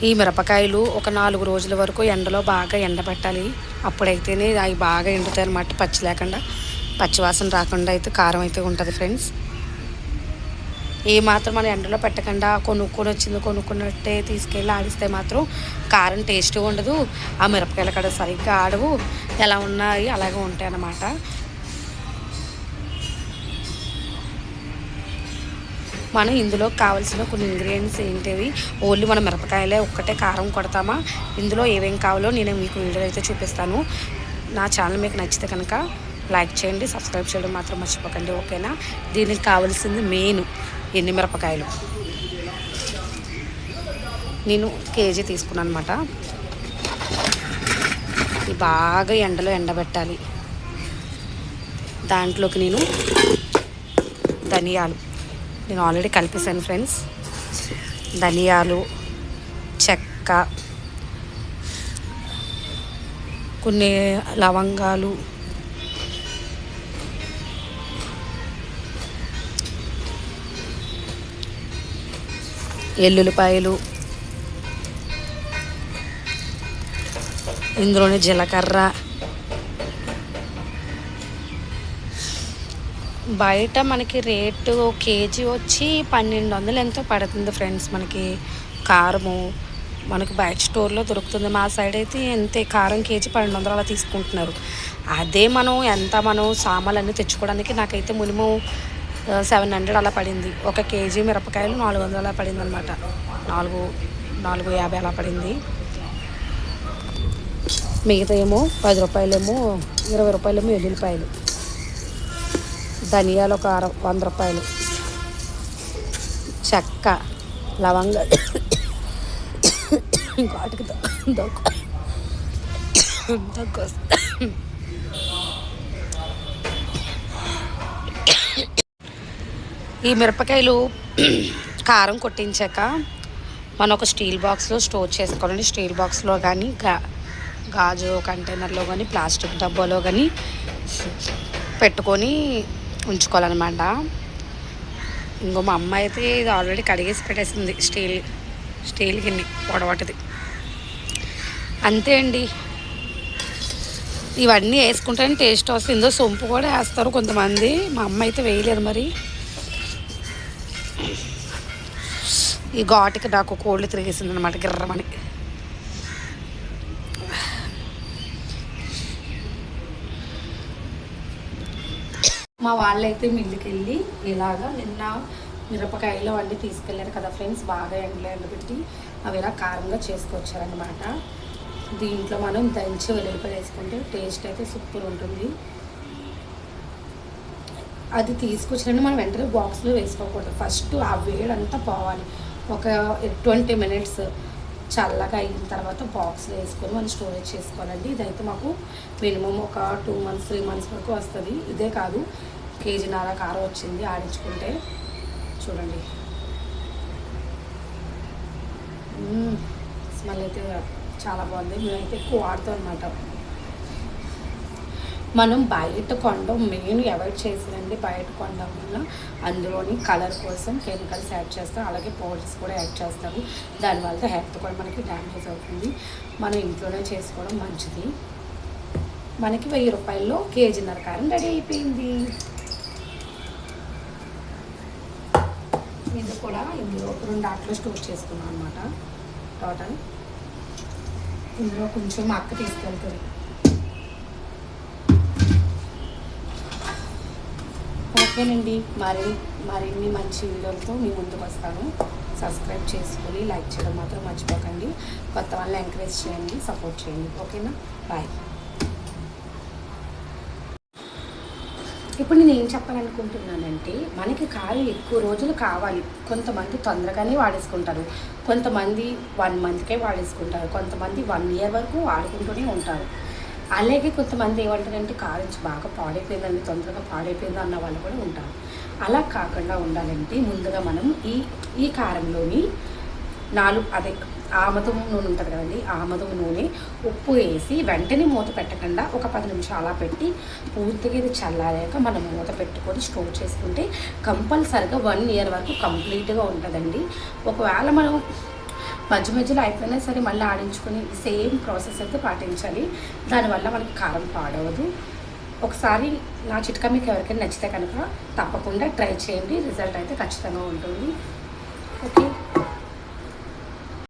ఈ మిరపకాయలు ఒక 4 రోజుల వరకు ఎండలో బాగా ఎండబెట్టాలి. అప్పుడైతేనే అవి బాగా ఎండుతాయి అన్నమాట. పచ్చి లేకుండా, పచ్చివాసన రాకుండా అయితే కారం అయితే ఉంటుంది ఫ్రెండ్స్. ఏ మాత్రం మనం ఎండలో పెట్టకుండా కొనుక్కున్నట్టే తీసుకెళ్ళి ఆడిస్తే మాత్రం కారం టేస్ట్గా ఉండదు. ఆ మిరపకాయలు కూడా సరిగ్గా ఆడవు, ఎలా ఉన్నాయి అలాగే ఉంటాయి అన్నమాట. మనం ఇందులో కావాల్సిన కొన్ని ఇంగ్రీడియంట్స్ ఏంటివి, ఓన్లీ మనం మిరపకాయలే ఒక్కటే కారం కొడతామా, ఇందులో ఏమేమి కావాలో నేను మీకు వీడియో అయితే చూపిస్తాను. నా ఛానల్ మీకు నచ్చితే కనుక లైక్ చేయండి, సబ్స్క్రైబ్ చేయడం మాత్రం మర్చిపోకండి, ఓకేనా. దీనికి కావాల్సింది మెయిన్ ఎండు మిరపకాయలు. నేను కేజీ తీసుకున్నాను అనమాట. ఇది బాగా ఎండలో ఎండబెట్టాలి. దాంట్లోకి నేను ధనియాలు నేను ఆల్రెడీ కలిపేసాను ఫ్రెండ్స్. ధనియాలు, చెక్క, కొన్ని లవంగాలు, ఎల్లుల్లిపాయలు, ఇందులోనే జీలకర్ర. బయట మనకి రేటు కేజీ వచ్చి 1200 ఎంతో పడుతుంది ఫ్రెండ్స్. మనకి కారము మనకి బయట స్టోర్లో దొరుకుతుంది. మా సైడ్ అయితే ఎంతే, కారం కేజీ 1200 అలా తీసుకుంటున్నారు. అదే మనం సామాన్లన్నీ తెచ్చుకోవడానికి నాకైతే మినిమం 700 అలా పడింది. ఒక కేజీ మిరపకాయలు 400 అలా పడింది అనమాట. 450 అలా పడింది. మిగతా ఏమో 10 రూపాయలేమో, 20 రూపాయలేమో ఎల్లుల్లిపాయలు, ధనియాలు ఒక 100 రూపాయలు, చెక్క, లవంగా ఇంకోటికి దగ్గు. ఈ మిరపకాయలు కారం కొట్టించాక మనం ఒక స్టీల్ బాక్స్లో స్టోర్ చేసుకోవాలండి. స్టీల్ బాక్స్లో కానీ, గాజు కంటైనర్లో కానీ, ప్లాస్టిక్ డబ్బాలో కానీ పెట్టుకొని ఉంచుకోవాలన్నమాట. ఇంకో మా అమ్మ అయితే ఇది ఆల్రెడీ కడిగేసి పెట్టేసింది. స్టీల్ గిన్నె పొడవటిది. అంతే అండి. ఇవన్నీ వేసుకుంటేనే టేస్ట్ వస్తుంది. ఇందులో సొంపు కూడా వేస్తారు కొంతమంది, మా అమ్మ అయితే వేయలేదు మరి. ఈ ఘాటుకి నాకు కోళ్ళు తిరిగేసింది అనమాట, గిర్రమని. మా వాళ్ళైతే మిల్లుకి వెళ్ళి ఇలాగా నిన్న మిరపకాయలు అన్నీ తీసుకెళ్ళారు కదా ఫ్రెండ్స్, బాగా ఎండబెట్టి అవి ఇలా కారంగా చేసుకొచ్చారనమాట. దీంట్లో మనం దంచి వెల్లుల్లిపాయలు వేసుకుంటే టేస్ట్ అయితే సూపర్ ఉంటుంది. అది తీసుకొచ్చినట్టు మనం వెంటనే బాక్స్లో వేసుకోకూడదు. ఫస్ట్ ఆ వేడంతా పోవాలి. ఒక 20 మినిట్స్ చల్లగా అయిన తర్వాత బాక్స్లో వేసుకొని మనం స్టోరేజ్ చేసుకోవాలండి. ఇదైతే మాకు మినిమం ఒక 2 months 3 months వరకు వస్తుంది. ఇదే కాదు, కేజీన్నర కారం వచ్చింది ఆడించుకుంటే. చూడండి, స్మెల్ అయితే చాలా బాగుంది. మేమైతే ఎక్కువ వాడతాం అనమాట. మనం బయట కొనడం మెయిన్ అవాయిడ్ చేసేదండి. బయట కొనడం వల్ల అందులోని కలర్ కోసం కెమికల్స్ యాడ్ చేస్తారు, అలాగే పౌడర్స్ కూడా యాడ్ చేస్తారు. దానివల్ల హెల్త్ కూడా మనకి డ్యామేజ్ అవుతుంది. మనం ఇంట్లోనే చేసుకోవడం మంచిది. మనకి 1000 రూపాయల్లో కేజీన్నర కారం రెడీ అయిపోయింది. ఇది కూడా ఇందులో 2 ఆటలో స్టోర్ చేసుకున్నాం అనమాట. టోటల్ ఇందులో కొంచెం మా అక్క తీసుకెళ్తుంది. ఓకేనండి, మరిన్ని మంచి వీడియోలతో మీ ముందుకు వస్తాను. సబ్స్క్రైబ్ చేసుకొని లైక్ చేయడం మాత్రం మర్చిపోకండి. కొత్త వాళ్ళని ఎంకరేజ్ చేయండి, సపోర్ట్ చేయండి, ఓకేనా. బాయ్. ఇప్పుడు నేను ఏం చెప్పాలనుకుంటున్నానంటే, మనకి కారం ఎక్కువ రోజులు కావాలి. కొంతమంది తొందరగానే వాడేసుకుంటారు, కొంతమంది 1 monthకే వాడేసుకుంటారు, కొంతమంది 1 year వరకు వాడుకుంటూనే ఉంటారు. అలాగే కొంతమంది ఏమంటారంటే కారం బాగా పాడైపోయిందండి, తొందరగా పాడైపోయింది అన్న వాళ్ళు కూడా ఉంటారు. అలా కాకుండా ఉండాలంటే ముందుగా మనం ఈ కారంలోని ఆముదం నూనె ఉంటుంది కదండి, ఆముదం నూనె, ఉప్పు వేసి వెంటనే మూత పెట్టకుండా ఒక 10 నిమిషాలు అలా పెట్టి పూర్తిగా ఇది చల్లారాక మనం మూత పెట్టుకొని స్టోర్ చేసుకుంటే కంపల్సరిగా 1 ఇయర్ వరకు కంప్లీట్గా ఉంటుందండి. ఒకవేళ మనం మధ్యలో అయిపోయినా సరే మళ్ళీ ఆడించుకొని సేమ్ ప్రాసెస్ అయితే పాటించాలి. దానివల్ల మనకి కారం పాడవదు. ఒకసారి నా చిట్కా మీకు ఎవరికైనా నచ్చితే కనుక తప్పకుండా ట్రై చేయండి, రిజల్ట్ అయితే ఖచ్చితంగా ఉంటుంది. ఓకే.